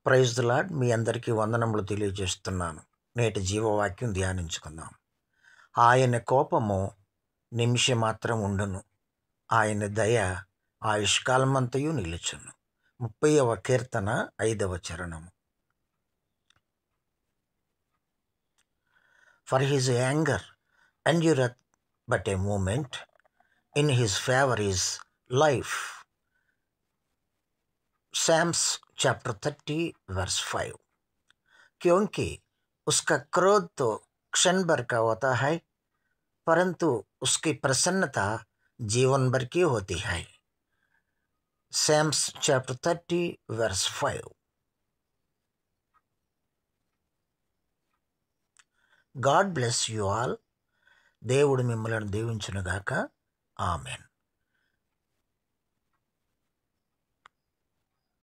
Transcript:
Praise the lord. మీ అందరికీ వందనములు తెలియజేస్తున్నాను. నేటి జీవవాక్యం ధ్యానించుకుందాం. ఆయన కోపము నిమిషమాత్రం ఉండును, ఆయన దయ ఆయుష్కాలమంతయు నిలుచును. 30వ కీర్తన 5వ చరణము. For his anger endureth but a moment, in his favor is life. Psalms chapter 30 verse 5. क्योंकि उसका क्रोध तो क्षण भर का होता है, परंतु उसकी प्रसन्नता जीवन भर की होती है. Psalms chapter 30 verse 5. God bless you all. దేవుడు మిమ్మల్ని దీవించునుగాక. ఆమెన్.